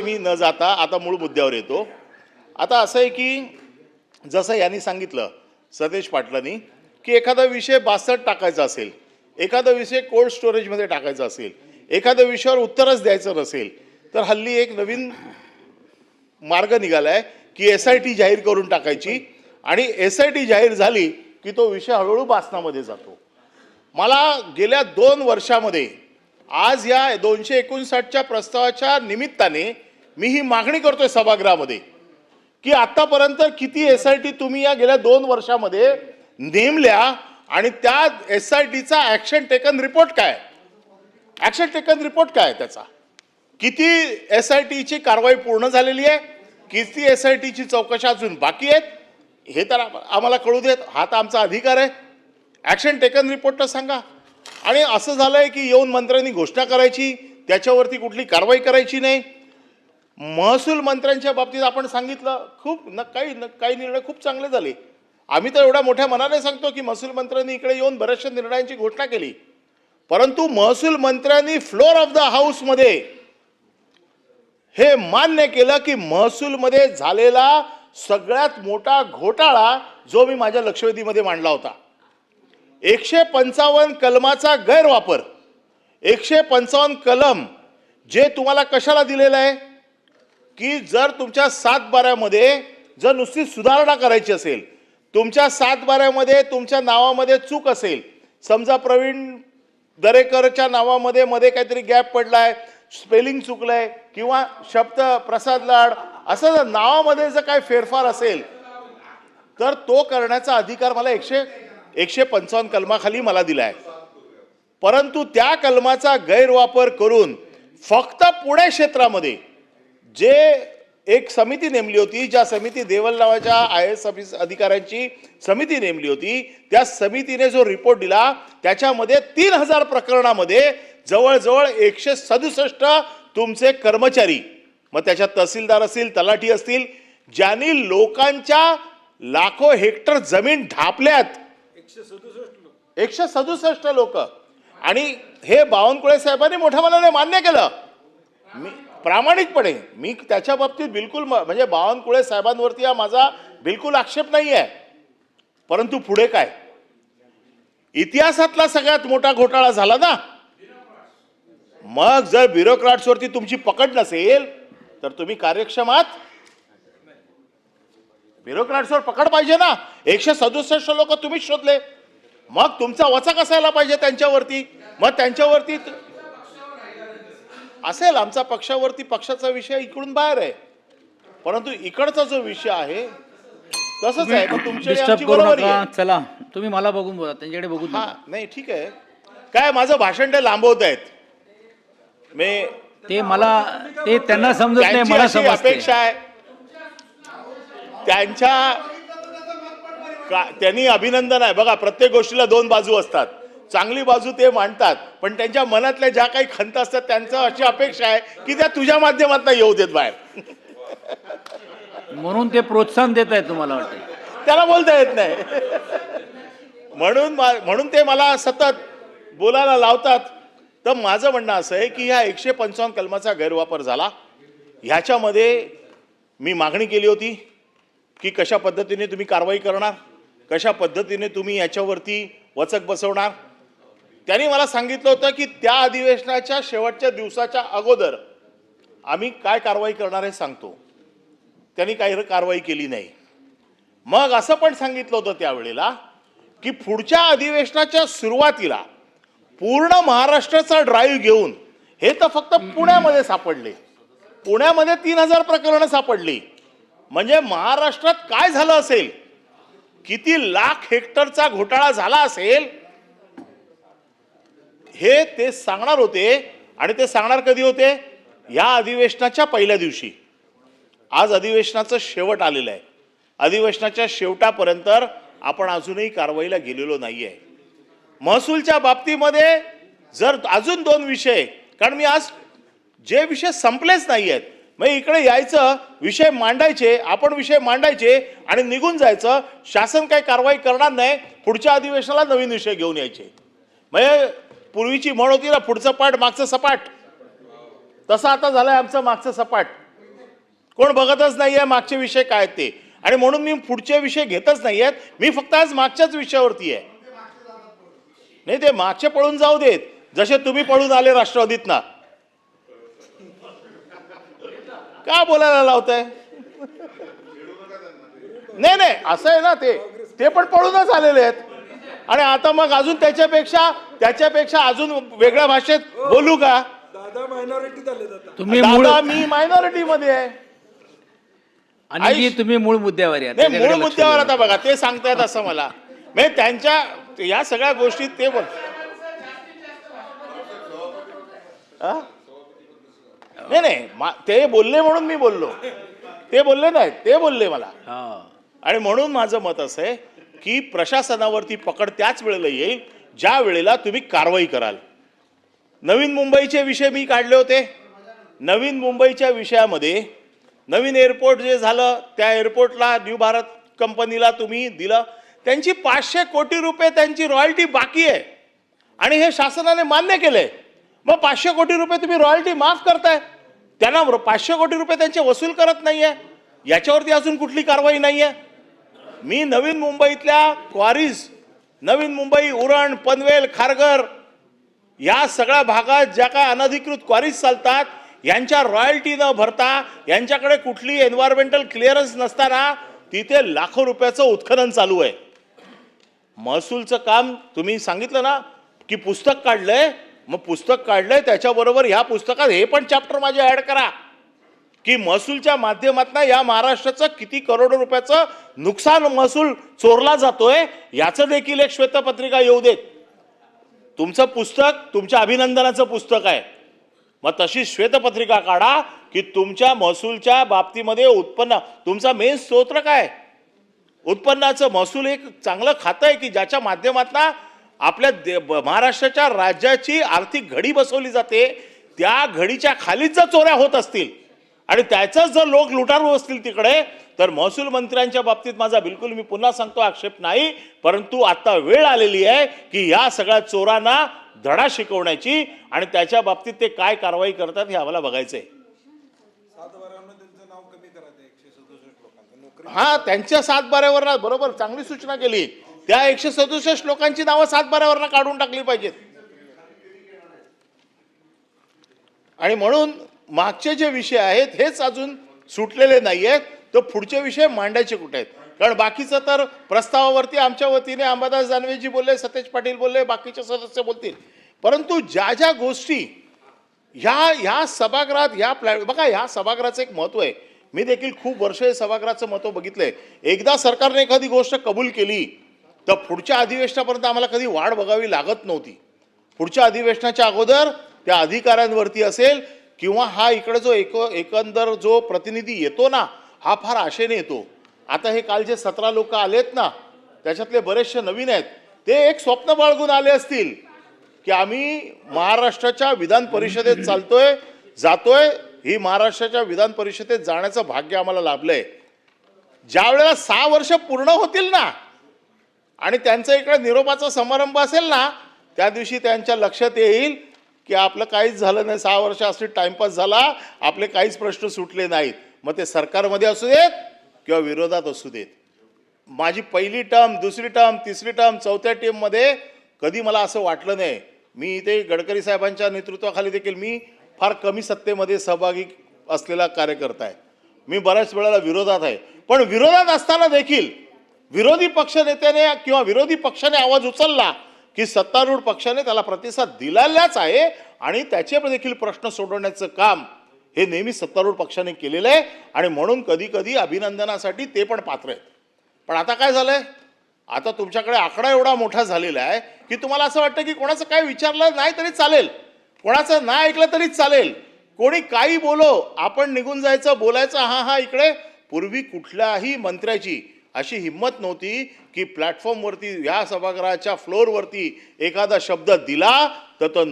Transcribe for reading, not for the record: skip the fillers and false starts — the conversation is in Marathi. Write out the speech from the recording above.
मी न जाता आता मूळ मुद्द्यावर येतो। आता असं आहे की जसं यांनी सांगितलं सतेज पाटलांनी की एखादा विषय बासट टाकायचा असेल, एखादा विषय कोल्ड स्टोरेजमध्ये टाकायचा असेल, एखाद्या विषयावर उत्तरच द्यायचं नसेल तर हल्ली एक नवीन मार्ग निघालाय की SIT जाहीर करून टाकायची आणि SIT जाहीर झाली की तो विषय हळूहळू बासनामध्ये जातो। मला गेल्या 2 वर्षामध्ये आज या 259च्या प्रस्तावाच्या निमित्ताने मी ही मागणी करतोय सभागृहामध्ये की आतापर्यंत किती SIT तुम्ही या गेल्या 2 वर्षामध्ये नेमल्या आणि त्या SITचा ऍक्शन टेकन रिपोर्ट काय, ऍक्शन टेकन रिपोर्ट काय त्याचा, किती SITची कारवाई पूर्ण झालेली आहे, किती SITची चौकशी अजून बाकी आहेत, हे तर आम्हाला कळू देत। हा तर आमचा अधिकार आहे। ऍक्शन टेकन रिपोर्ट तर सांगा। आणि असं झालंय की येऊन मंत्र्यांनी घोषणा करायची, त्याच्यावरती कुठली कारवाई करायची नाही। महसूल मंत्र्यांच्या बाबतीत आपण सांगितलं खूप काही निर्णय खूप चांगले झाले। आम्ही तर एवढ्या मोठ्या मनाने सांगतो की महसूल मंत्र्यांनी इकडे येऊन बऱ्याचशा निर्णयांची घोषणा केली, परंतु महसूल मंत्र्यांनी फ्लोर ऑफ द हाऊस मध्ये हे मान्य केलं की महसूलमध्ये झालेला सगळ्यात मोठा घोटाळा जो मी माझ्या लक्षवेधीमध्ये मांडला होता, 155 कलमाचा गैरवापर, 155 कलम जे तुम्हाला कशाला दिलेलं आहे की जर तुमच्या 7/12मध्ये जर नुसती सुधारणा करायची असेल, तुमच्या 7/12मध्ये तुमच्या नावामध्ये चूक असेल, समजा प्रवीण दरेकरच्या नावामध्ये मध्ये काहीतरी गॅप पडलाय, स्पेलिंग चुकलंय किंवा शब्द प्रसाद लाड असं जर नावामध्ये जर काही फेरफार असेल तर तो करण्याचा अधिकार मला 155 कलमाखाली मला दिलाय। परंतु त्या कलमाचा गैरवापर करून फक्त पुणे क्षेत्रामध्ये जे एक समिती नेमली होती, ज्या समिती देवल नावाच्या IAS अधिकाऱ्यांची समिती नेमली होती, त्या समितीने जो रिपोर्ट दिला त्याच्यामध्ये 3000 प्रकरणामध्ये जवळजवळ 167 तुमचे कर्मचारी, मग त्याच्यात तहसीलदार असतील, तलाठी असतील, ज्यांनी लोकांच्या लाखो हेक्टर जमीन ढापल्यात, 167 लोक। आणि हे बावनकुळे साहेबांनी मोठ्या मनाने मान्य केलं, मी प्रामाणिकपणे मी त्याच्या बाबतीत बिलकुल म्हणजे बावनकुळे साहेबांवरती हा माझा बिलकुल आक्षेप नाही आहे। परंतु पुढे काय, इतिहासातला सगळ्यात मोठा घोटाळा झाला ना। मग जर ब्युरोक्रॅट्सवरती तुमची पकड नसेल तर तुम्ही कार्यक्षम आहात? ब्युरोक्रॅट्सवर पकड पाहिजे ना। 167 लोक तुम्हीच शोधले, मग तुमचा वचक असायला पाहिजे त्यांच्यावरती, मग त्यांच्यावरती असेल। आमचा पक्षावरती पक्षाचा विषय इकडून बाहेर आहे, परंतु इकडचा जो विषय आहे तसंच आहे। मग तुमची बरोबर आहे, चला तुम्ही मला बघून बोला, त्यांच्याकडे बघून हा नाही ठीक आहे। काय माझं भाषण ते लांबवत आहेत, मी ते मला ते त्यांना समजत नाही, मला समजते। अपेक्षा आहे त्यांनी अभिनंदन आहे बघा, प्रत्येक गोष्टीला 2 बाजू असतात, चांगली बाजू ते मांडतात, पण त्यांच्या मनातल्या ज्या काही खंत असतात त्यांचं अशी अपेक्षा आहे की त्या तुझ्या माध्यमातून येऊ देत बाहेर, म्हणून ते प्रोत्साहन देत आहेत तुम्हाला वाटतं, त्याला बोलता येत नाही। म्हणून ते मला सतत बोलायला लावतात। तर माझं म्हणणं असं आहे की ह्या 155 कलमाचा गैरवापर झाला, ह्याच्यामध्ये मी मागणी केली होती की कशा पद्धतीने तुम्ही कारवाई करणार, कशा पद्धतीने तुम्ही याच्यावरती वचक बसवणार। त्यांनी मला सांगितलं होतं की त्या अधिवेशनाच्या शेवटच्या दिवसाच्या अगोदर आम्ही काय कारवाई करणार हे सांगतो। त्यांनी काही कारवाई केली नाही। मग असं पण सांगितलं होतं त्यावेळेला की पुढच्या अधिवेशनाच्या सुरुवातीला पूर्ण महाराष्ट्राचा ड्राईव्ह घेऊन, हे तर फक्त पुण्यामध्ये सापडले, पुण्यामध्ये 3000 प्रकरणं सापडली, म्हणजे महाराष्ट्रात काय झालं असेल, किती लाख हेक्टरचा घोटाळा झाला असेल हे ते सांगणार होते। आणि ते सांगणार कधी होते? या अधिवेशनाच्या पहिल्या दिवशी। आज अधिवेशनाचं शेवट आलेलं आहे, अधिवेशनाच्या शेवटापर्यंत आपण अजूनही कारवाईला गेलेलो नाहीये। महसूलच्या बाबतीमध्ये जर अजून 2 विषय, कारण मी आज जे विषय संपलेच नाही आहेत, मग इकडे यायचं, विषय मांडायचे, आपण विषय मांडायचे आणि निघून जायचं, शासन काही कारवाई करणार नाही, पुढच्या अधिवेशनाला नवीन विषय घेऊन यायचे। म्हणजे पूर्वीची म्हण होती ना, पुढचं पाठ मागचं सपाट, तसं आता झालंय आमचं मागचं सपाट। कोण बघतच नाही आहे मागचे विषय काय आहेत ते, आणि म्हणून मी पुढचे विषय घेतच नाही आहेत. मी फक्त आज मागच्याच विषयावरती आहे. नाही, ते मागचे पळून जाऊ देत, जसे तुम्ही पळून आले राष्ट्रवादीतना. का बोलायला लावताय? नाही नाही, असं आहे ना, ते पण पळूनच आलेले आहेत. आणि आता मग अजून त्याच्यापेक्षा अजून वेगळ्या भाषेत बोलू का? दादा मायनॉरिटी झाले जातात. तुम्ही मूळ दादा मी मायनॉरिटी मध्ये आहे. आणि तुम्ही मूळ मुद्द्यावर या. नाही, मूळ त्याच्याकडे लक्ष मुद्द्यावर द्या. आता बघा ते सांगतायत असं मला, म्हणजे त्यांच्या या सगळ्या गोष्टी ते बोल. नाही नाही, ते बोलले म्हणून मी बोललो. ते बोलले नाही, ते बोलले मला. हा. आणि म्हणून माझं मत असं आहे की प्रशासनावरती पकड त्याच वेळेला येईल ज्या वेळेला तुम्ही कारवाई कराल. नवीन मुंबईचे विषय मी काढले होते. नवीन मुंबईच्या विषयामध्ये नवीन एअरपोर्ट जे झालं, त्या एअरपोर्टला न्यू भारत कंपनीला तुम्ही दिलं. त्यांची 500 कोटी रुपये त्यांची रॉयल्टी बाकी आहे आणि हे शासनाने मान्य केलंय. मग 500 कोटी रुपये तुम्ही रॉयल्टी माफ करताय, त्यांना 500 कोटी रुपये त्यांचे वसूल करत नाहीये. याच्यावरती अजून कुठली कारवाई नाहीये. मी नवीन मुंबईतल्या क्वारीज, नवीन मुंबई, उरण, पनवेल, खारघर या सगळ्या भागात ज्या काय अनधिकृत क्वारीज चालतात, यांच्या रॉयल्टी न भरता, यांच्याकडे कुठली एन्व्हायरमेंटल क्लिअरन्स नसताना तिथे लाखो रुपयाचं उत्खनन चालू आहे. महसूलचं काम तुम्ही सांगितलं ना की पुस्तक काढलंय, मग पुस्तक काढलंय त्याच्याबरोबर ह्या पुस्तकात हे पण चॅप्टर माझे ऍड करा की महसूलच्या माध्यमातून या महाराष्ट्राचं किती करोडो रुपयाचं नुकसान महसूल चोरला जातोय याचं देखील एक श्वेतपत्रिका येऊ देत. तुमचं पुस्तक तुमच्या अभिनंदनाचं पुस्तक आहे, मग तशी श्वेतपत्रिका काढा की तुमच्या महसूलच्या बाबतीमध्ये उत्पन्न, तुमचा मेन स्रोत काय, उत्पन्नाचं महसूल एक चांगलं खातं आहे की ज्याच्या माध्यमातून आपल्या महाराष्ट्राच्या राज्याची आर्थिक घडी बसवली जाते. त्या घडीच्या खालीच जर चोऱ्या होत असतील आणि त्याचाच जर लोक लुटारू असतील तिकडे, तर महसूल मंत्र्यांच्या बाबतीत माझा बिलकुल, मी पुन्हा सांगतो, आक्षेप नाही. परंतु आता वेळ आलेली आहे की या सगळ्या चोरांना धडा शिकवण्याची आणि त्याच्या बाबतीत ते काय कारवाई करतात हे आम्हाला बघायचंय. 7/12 त्यांचं नाव कमी करायचं 167 लोकांचं नोकरी. हा, त्यांच्या 7/12 बरोबर चांगली सूचना केली. त्या 167 लोकांची नावं 7/12 काढून टाकली पाहिजेत. आणि म्हणून मागचे जे विषय आहेत हेच अजून सुटलेले नाही आहेत, तर पुढचे विषय मांडायचे कुठे आहेत? कारण बाकीचं तर प्रस्तावावरती आमच्या वतीने अंबादास दानवेजी बोलले, सतेज पाटील बोलले, बाकीचे सदस्य बोलतील. परंतु ज्या ज्या गोष्टी ह्या सभागृहात बघा, ह्या सभागृहाचं एक महत्त्व आहे. मी देखील खूप वर्ष हे सभागृहाचं महत्त्व बघितलंय. एकदा सरकारने एखादी गोष्ट कबूल केली तर पुढच्या अधिवेशनापर्यंत आम्हाला कधी वाट बघावी लागत नव्हती. पुढच्या अधिवेशनाच्या अगोदर त्या अधिकाऱ्यांवरती असेल किंवा हा इकडे जो एकंदर जो प्रतिनिधी येतो ना, हा फार आशेने येतो. आता हे काल जे 17 लोक आलेत ना, त्याच्यातले बरेचसे नवीन आहेत. ते एक स्वप्न बाळगून आले असतील की आम्ही महाराष्ट्राच्या विधान परिषदेत चालतोय, जातोय. ही महाराष्ट्राच्या विधान परिषदेत जाण्याचं भाग्य आम्हाला लाभलंय. ज्या वेळेला 6 वर्ष पूर्ण होतील ना आणि त्यांचा इकडे निरोपाचा समारंभ असेल ना, त्या दिवशी त्यांच्या लक्षात येईल की आपलं काहीच झालं नाही, 6 वर्ष असे टाइमपास झाला, आपले काहीच प्रश्न सुटले नाहीत. मग ते सरकारमध्ये असू देत किंवा विरोधात असू देत. माझी पहिली टर्म, दुसरी टर्म, तिसरी टर्म, चौथ्या टीममध्ये कधी मला असं वाटलं नाही. मी इथे गडकरी साहेबांच्या नेतृत्वाखाली देखील मी फार कमी सत्तेमध्ये सहभागी असलेला कार्यकर्ता आहे. मी बऱ्याच वेळेला विरोधात आहे, पण विरोधात असताना देखील विरोधी पक्षनेत्याने किंवा विरोधी पक्षाने आवाज उचलला की सत्तारूढ पक्षाने त्याला प्रतिसाद दिलेलाच आहे आणि त्याचे देखील प्रश्न सोडवण्याचं काम हे नेहमी सत्तारूढ पक्षाने केलेलं आहे. आणि म्हणून कधी कधी अभिनंदनासाठी ते पण पात्र आहेत. पण आता काय झालंय, आता तुमच्याकडे आकडा एवढा मोठा झालेला आहे की तुम्हाला असं वाटतं की कोणाचं काय विचारलं नाही तरी चालेल, कोणाचं नाही ऐकलं तरी चालेल, कोणी काही बोलो आपण निघून जायचं, बोलायचं हा इकडे. पूर्वी कुठल्याही मंत्र्याची अशी हिंमत नव्हती की प्लॅटफॉर्मवरती, या सभागृहाच्या फ्लोअरवरती एखादा शब्द दिला तर तो